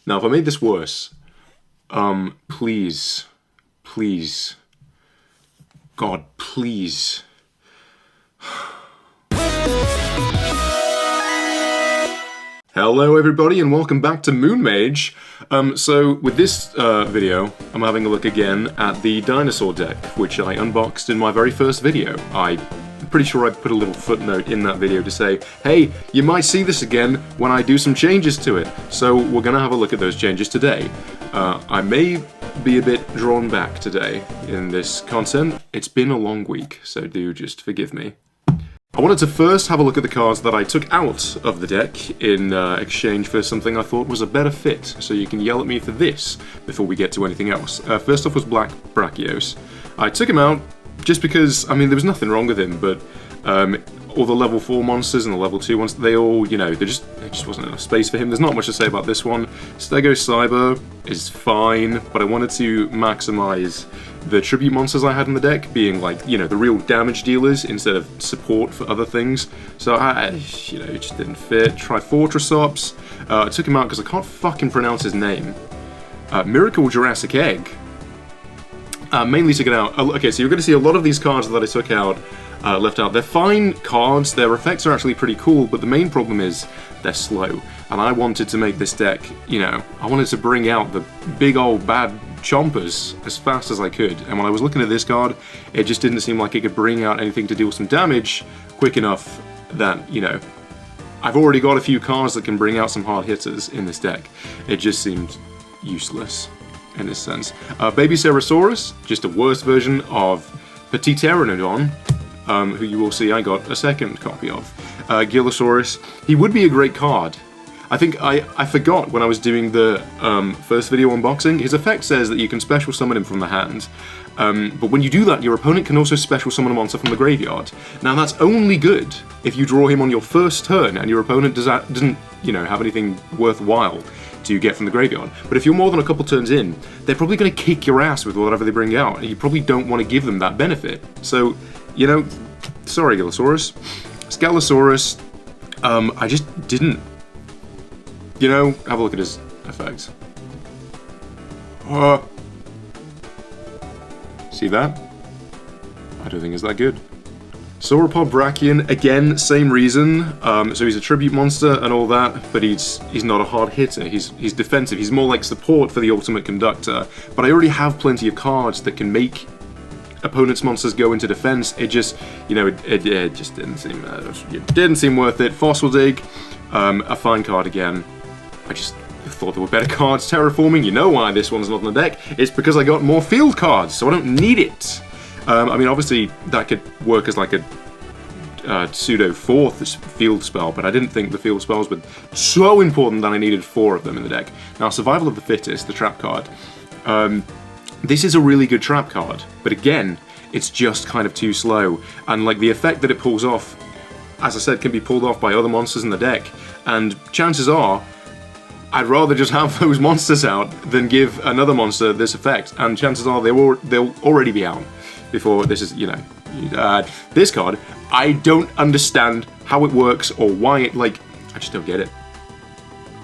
Now, if I made this worse, please, please, God, please. Hello everybody and welcome back to Moon Mage. So with this video, I'm having a look again at the dinosaur deck, which I unboxed in my very first video. I'm pretty sure I put a little footnote in that video to say, hey, you might see this again when I do some changes to it. So we're gonna have a look at those changes today. I may be a bit drawn back today in this content. It's been a long week, so do just forgive me. I wanted to first have a look at the cards that I took out of the deck in exchange for something I thought was a better fit, so you can yell at me for this before we get to anything else. First off was Black Brachios. I took him out just because, I mean, there was nothing wrong with him, but all the level 4 monsters and the level 2 ones, they all, you know, there just wasn't enough space for him. There's not much to say about this one. Stego Cyber is fine, but I wanted to maximize the tribute monsters I had in the deck being like, you know, the real damage dealers instead of support for other things. So you know, it just didn't fit. Trifortresops. I took him out because I can't fucking pronounce his name. Miracle Jurassic Egg. Mainly took it out. Okay, so you're going to see a lot of these cards that I took out left out. They're fine cards, their effects are actually pretty cool, but the main problem is they're slow. And I wanted to make this deck, you know, I wanted to bring out the big old bad chompers as fast as I could. And when I was looking at this card, it just didn't seem like it could bring out anything to deal some damage quick enough that, you know, I've already got a few cards that can bring out some hard hitters in this deck. It just seemed useless in this sense. Baby Cerosaurus, just a worse version of Petit Pteranodon, who you will see I got a second copy of. Gilosaurus, he would be a great card. I think I forgot when I was doing the first video unboxing, his effect says that you can special summon him from the hand. But when you do that, your opponent can also special summon a monster from the graveyard. Now that's only good if you draw him on your first turn and your opponent doesn't, you know, have anything worthwhile to get from the graveyard. But if you're more than a couple turns in, they're probably going to kick your ass with whatever they bring out, and you probably don't want to give them that benefit. So, you know, sorry Gilosaurus. Scalosaurus, I just didn't, you know, have a look at his effects. See that? I don't think it's that good. Sauropod Brachian, again, same reason. So he's a tribute monster and all that, but he's not a hard hitter. He's defensive. He's more like support for the Ultimate Conductor. But I already have plenty of cards that can make opponents' monsters go into defense. It just, you know, it just didn't seem worth it. Fossil Dig, a fine card again. I just thought there were better cards. Terraforming, you know why this one's not on the deck. It's because I got more field cards, so I don't need it. I mean, obviously, that could work as like a pseudo fourth field spell, but I didn't think the field spells were so important that I needed 4 of them in the deck. Now, Survival of the Fittest, the trap card. This is a really good trap card, but again, it's just kind of too slow. And like the effect that it pulls off, as I said, can be pulled off by other monsters in the deck. And chances are, I'd rather just have those monsters out than give another monster this effect. And chances are they'll already be out before this is, you know, this card. I don't understand how it works or why it, like, I just don't get it.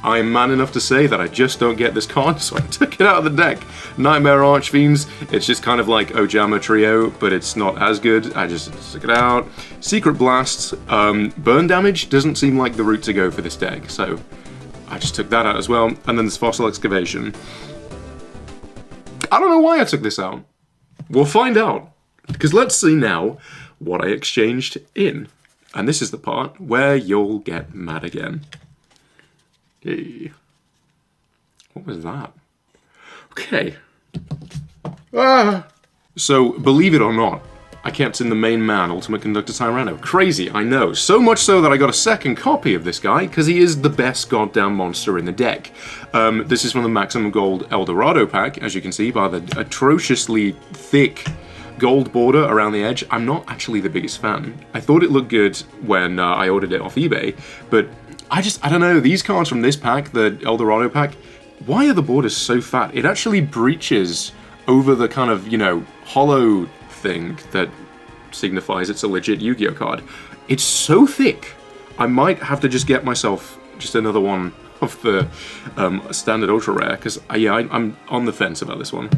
I'm man enough to say that I just don't get this card, so I took it out of the deck. Nightmare Archfiends, it's just kind of like Ojama Trio, but it's not as good. I just took it out. Secret Blast, burn damage doesn't seem like the route to go for this deck, so I just took that out as well. And then there's Fossil Excavation. I don't know why I took this out. We'll find out, because let's see now what I exchanged in. And this is the part where you'll get mad again. Hey. What was that? Okay. So, believe it or not, I kept in the main man, Ultimate Conductor Tyranno. Crazy, I know. So much so that I got a second copy of this guy, because he is the best goddamn monster in the deck. This is from the Maximum Gold Eldorado pack, as you can see by the atrociously thick gold border around the edge. I'm not actually the biggest fan. I thought it looked good when I ordered it off eBay, but I don't know, these cards from this pack, the Eldorado pack, why are the borders so fat? It actually breaches over the kind of, you know, hollow thing that signifies it's a legit Yu-Gi-Oh card. It's so thick. I might have to just get myself just another one of the standard ultra rare, because I'm on the fence about this one.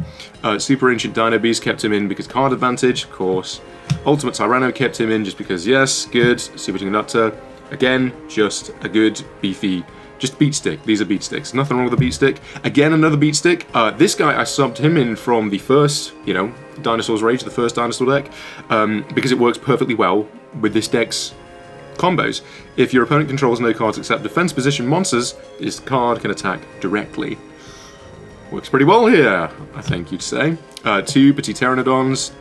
Super Ancient Dino Beast kept him in because card advantage, of course. Ultimate Tyranno kept him in just because, yes, good. Super Conductor, again, just a good, beefy, just beat stick. These are beat sticks. Nothing wrong with the beat stick. Again, another beat stick. This guy, I subbed him in from the first, Dinosaur's Rage, the first dinosaur deck, because it works perfectly well with this deck's combos. If your opponent controls no cards except defense position monsters, this card can attack directly. Works pretty well here, I think you'd say. 2 Petit Pteranodons,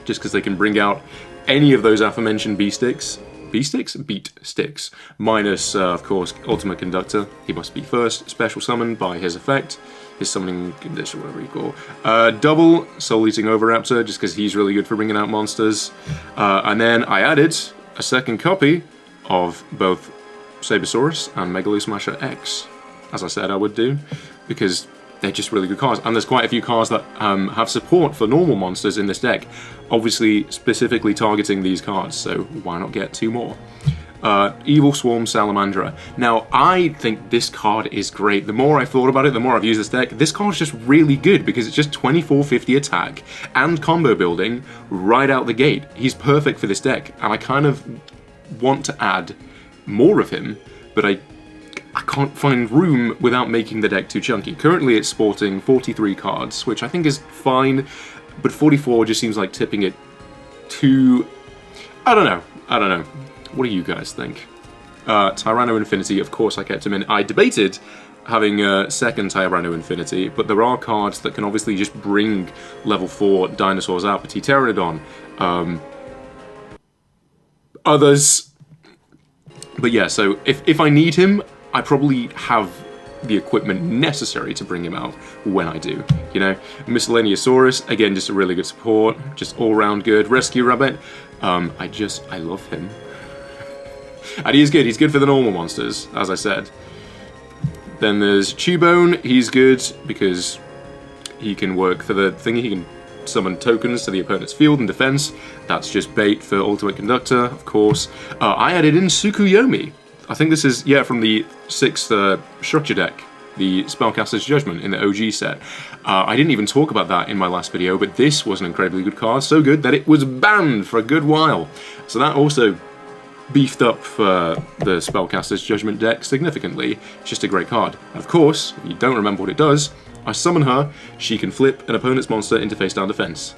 just because they can bring out any of those aforementioned B-sticks. B-sticks? Beat sticks. Minus, of course, Ultimate Conductor. He must be first. Special summoned by his effect. His summoning condition, whatever you call. Double Soul Eating Oviraptor, just because he's really good for bringing out monsters. And then I added a second copy of both Sabersaurus and Dinosmasher X, as I said I would do, because they're just really good cards. And there's quite a few cards that have support for normal monsters in this deck, obviously specifically targeting these cards, so why not get 2 more? Evil Swarm Salamandra. Now, I think this card is great. The more I've thought about it, the more I've used this deck, this card's just really good because it's just 2450 attack and combo building right out the gate. He's perfect for this deck, and I kind of want to add more of him, but I can't find room without making the deck too chunky. Currently it's sporting 43 cards, which I think is fine, but 44 just seems like tipping it too... I don't know. What do you guys think? Tyranno Infinity, of course I kept him in. I debated having a second Tyranno Infinity, but there are cards that can obviously just bring level 4 dinosaurs out. Petit Pteranodon, others. But yeah, so if I need him, I probably have the equipment necessary to bring him out when I do, Miscellaneousaurus, again, just a really good support, just all-round good. Rescue Rabbit, I love him. And he's good for the normal monsters, as I said. Then there's Chewbone, he's good because he can work for the thingy, he can summon tokens to the opponent's field and defense. That's just bait for Ultimate Conductor, of course. I added in Tsukuyomi. I think this is, from the 6th structure deck, the Spellcaster's Judgment in the OG set. I didn't even talk about that in my last video, but this was an incredibly good card, so good that it was banned for a good while. So that also beefed up the Spellcaster's Judgment deck significantly. It's just a great card. Of course, if you don't remember what it does, I summon her, she can flip an opponent's monster into face-down defense.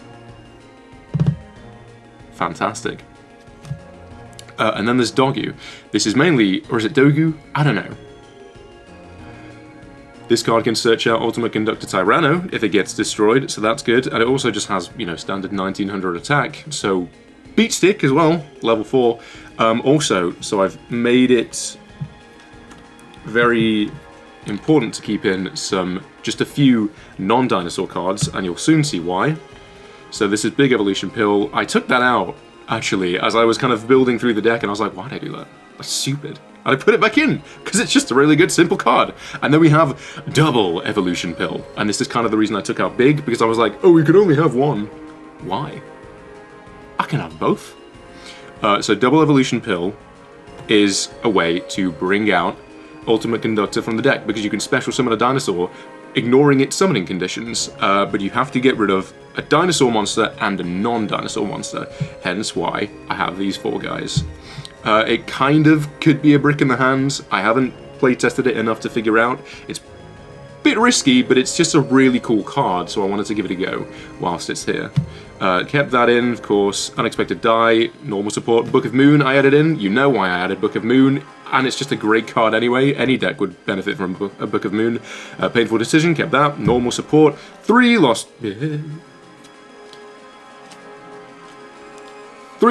Fantastic. And then there's Dogu. This is mainly, or is it Dogu? I don't know. This card can search out Ultimate Conductor Tyranno if it gets destroyed, so that's good. And it also just has, standard 1900 attack, so beat stick as well, level 4. Also, so I've made it very important to keep in just a few non-dinosaur cards, and you'll soon see why. So this is Big Evolution Pill. I took that out, actually, as I was kind of building through the deck, and I was like, why'd I do that? That's stupid. And I put it back in, because it's just a really good, simple card. And then we have Double Evolution Pill. And this is kind of the reason I took out Big, because I was like, oh, we could only have one. Why? I can have both. So Double Evolution Pill is a way to bring out Ultimate Conductor from the deck, because you can special summon a dinosaur, ignoring its summoning conditions, but you have to get rid of a dinosaur monster and a non-dinosaur monster, hence why I have these 4 guys. It kind of could be a brick in the hands. I haven't playtested it enough to figure out. It's a bit risky, but it's just a really cool card, so I wanted to give it a go whilst it's here. Kept that in, of course. Unexpected Die, normal support. Book of Moon I added in. You know why I added Book of Moon, and it's just a great card anyway. Any deck would benefit from a Book of Moon. Painful Decision, kept that. Normal support. 3 Lost... 3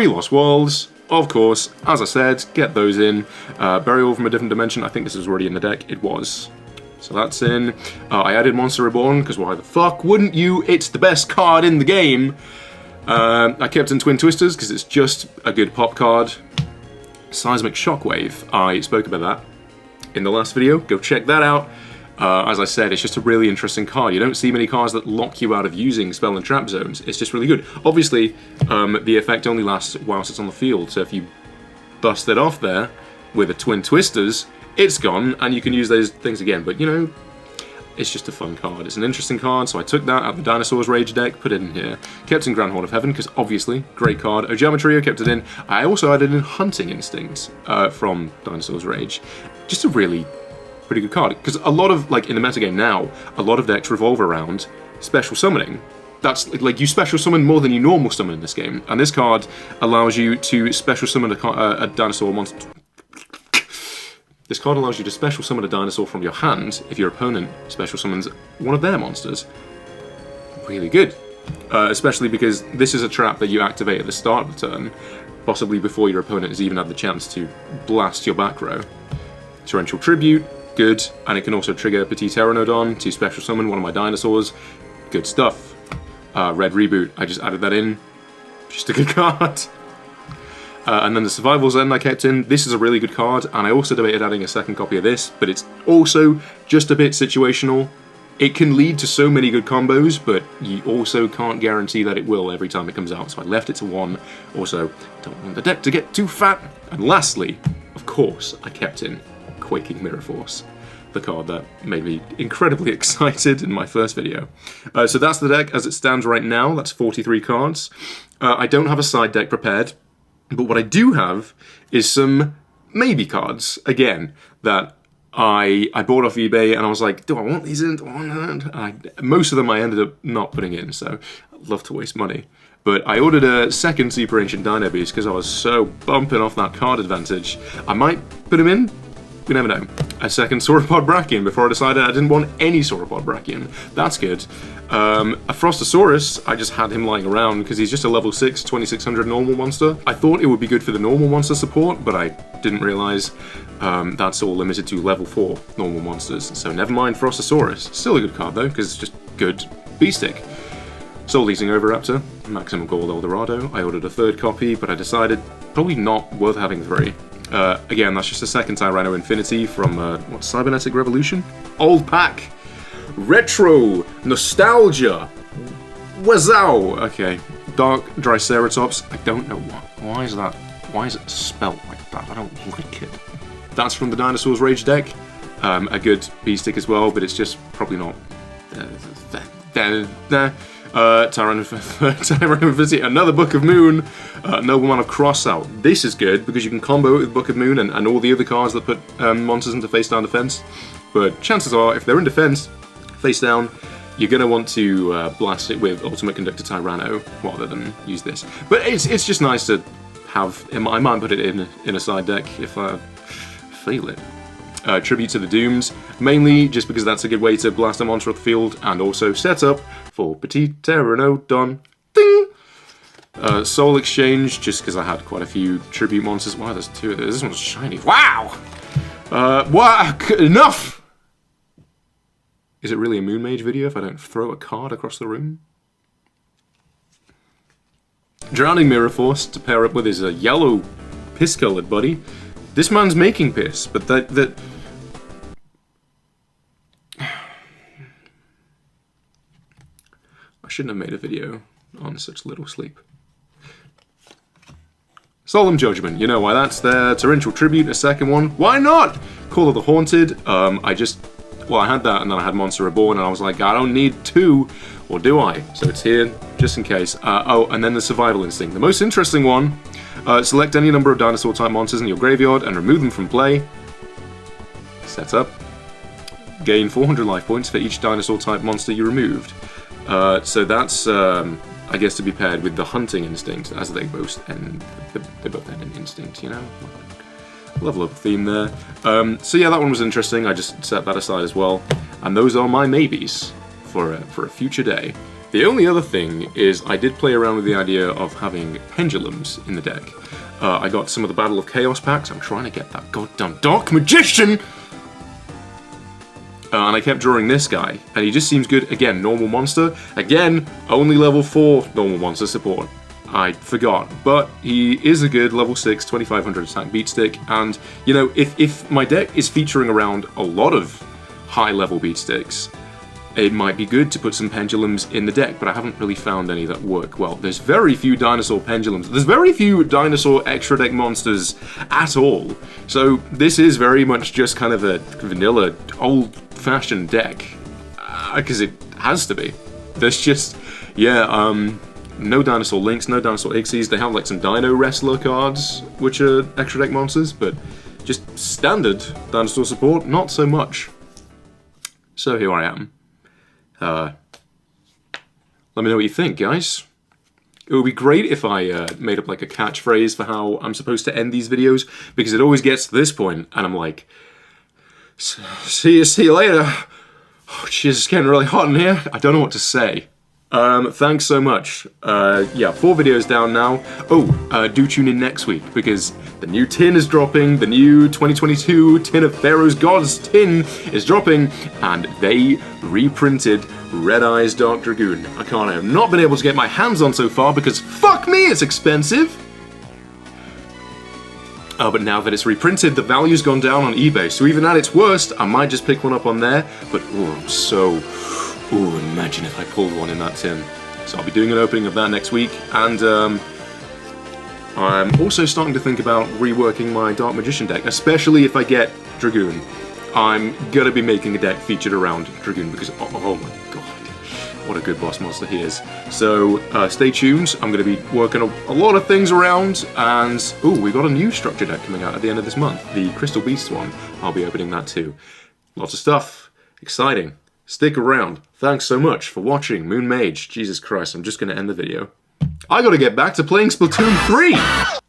Lost Worlds. Of course, as I said, get those in. Burial from a Different Dimension, I think this was already in the deck. It was. So that's in. I added Monster Reborn, because why the fuck wouldn't you? It's the best card in the game. I kept in Twin Twisters, because it's just a good pop card. Seismic Shockwave, I spoke about that in the last video. Go check that out. As I said, it's just a really interesting card. You don't see many cards that lock you out of using spell and trap zones. It's just really good. Obviously, the effect only lasts whilst it's on the field, so if you bust it off there with a Twin Twisters, it's gone, and you can use those things again, but you know, it's just a fun card. It's an interesting card, so I took that out of the Dinosaurs Rage deck, put it in here. Kept in Grand Horde of Heaven, because obviously, great card. Ojamatrio, kept it in. I also added in Hunting Instinct from Dinosaurs Rage. Just a really pretty good card, because a lot of, like, in the metagame now, a lot of decks revolve around special summoning. That's, like, you special summon more than you normal summon in this game, and this card allows you to special summon a dinosaur monster. This card allows you to special summon a dinosaur from your hand if your opponent special summons one of their monsters. Really good. Especially because this is a trap that you activate at the start of the turn, possibly before your opponent has even had the chance to blast your back row. Torrential Tribute, good, and it can also trigger Petit Pteranodon to special summon one of my dinosaurs. Good stuff. Red Reboot, I just added that in. Just a good card. And then the Survival's End I kept in. This is a really good card, and I also debated adding a second copy of this, but it's also just a bit situational. It can lead to so many good combos, but you also can't guarantee that it will every time it comes out, so I left it to 1. Also, don't want the deck to get too fat. And lastly, of course, I kept in Quaking Mirror Force, the card that made me incredibly excited in my first video. So that's the deck as it stands right now. That's 43 cards. I don't have a side deck prepared, but what I do have is some maybe cards, again, that I bought off eBay, and I was like, do I want these in? Do I want that? Most of them I ended up not putting in, so I'd love to waste money. But I ordered a second Super Ancient Dino Beast because I was so bumping off that card advantage. I might put him in. We never know. A second Sauropod Brachion before I decided I didn't want any Sauropod Brachion. That's good. A Frostosaurus, I just had him lying around because he's just a level 6, 2600 normal monster. I thought it would be good for the normal monster support, but I didn't realize that's all limited to level 4 normal monsters. So never mind Frostosaurus. Still a good card though, because it's just good B-Stick. Soul Eating Oviraptor, Maximum Gold Eldorado. I ordered a third copy, but I decided probably not worth having 3. Again, that's just a second Tyranno Infinity from, what, Cybernetic Revolution? Old Pack! Retro! Nostalgia! Wazow! Okay. Dark Triceratops. I don't know why is that? Why is it spelt like that? I don't like it. That's from the Dinosaurs Rage deck. A good B-Stick as well, but it's just probably not... Tyranno Infinity, another Book of Moon, Nobleman of Crossout. This is good because you can combo it with Book of Moon and all the other cards that put monsters into face down defense. But chances are, if they're in defense, face down, you're going to want to blast it with Ultimate Conductor Tyranno rather than use this. But it's just nice to have. I might put it in a side deck if I feel it. Tribute to the Dooms, mainly just because that's a good way to blast a monster off the field and also set up for Petit Pteranodon. Ding! Soul Exchange, just because I had quite a few tribute monsters. Wow, there's 2 of those. This one's shiny. Wow! Enough! Is it really a Moon Mage video if I don't throw a card across the room? Drowning Mirror Force to pair up with his yellow piss-coloured buddy. This man's making piss, but that I shouldn't have made a video on such little sleep. Solemn Judgment, you know why that's there. Torrential Tribute, a second one. Why not? Call of the Haunted. I had that, and then I had Monster Reborn, and I was like, I don't need 2, or do I? So it's here, just in case. Oh, and then the Survival Instinct. The most interesting one. Select any number of dinosaur-type monsters in your graveyard and remove them from play. Set up. Gain 400 life points for each dinosaur-type monster you removed. So that's, I guess, to be paired with the Hunting Instinct, as they both end. They both end in Instinct, you know? Level up theme there. So yeah, that one was interesting. I just set that aside as well. And those are my maybes for a future day. The only other thing is I did play around with the idea of having pendulums in the deck. I got some of the Battle of Chaos packs. I'm trying to get that goddamn Dark Magician! And I kept drawing this guy, and he just seems good. Again, normal monster. Again, only level 4 normal monster support. I forgot, but he is a good level 6, 2500 attack beatstick, and, you know, if my deck is featuring around a lot of high-level beatsticks, it might be good to put some pendulums in the deck, but I haven't really found any that work well. There's very few dinosaur pendulums. There's very few dinosaur extra deck monsters at all. So this is very much just kind of a vanilla, old-fashioned deck. Because it has to be. There's just, yeah, no dinosaur links, no dinosaur Ixies. They have like some Dino Wrestler cards, which are extra deck monsters, but just standard dinosaur support, not so much. So here I am. Let me know what you think, guys. It would be great if I made up like a catchphrase for how I'm supposed to end these videos, because it always gets to this point, and I'm like, see you later. Oh, jeez, it's getting really hot in here. I don't know what to say. Thanks so much. Yeah, 4 videos down now. Oh, do tune in next week, because the new tin is dropping, the new 2022 Tin of Pharaoh's Gods tin is dropping, and they reprinted Red Eye's Dark Dragoon. I have not been able to get my hands on so far, because fuck me, it's expensive! But now that it's reprinted, the value's gone down on eBay, so even at its worst, I might just pick one up on there, but imagine if I pulled one in that tin. So I'll be doing an opening of that next week, and I'm also starting to think about reworking my Dark Magician deck, especially if I get Dragoon. I'm gonna be making a deck featured around Dragoon, because oh my god, what a good boss monster he is. So stay tuned, I'm gonna be working a lot of things around, and we got a new structure deck coming out at the end of this month, the Crystal Beast one. I'll be opening that too. Lots of stuff, exciting. Stick around. Thanks so much for watching Moon Mage. Jesus Christ, I'm just gonna end the video. I gotta get back to playing Splatoon 3!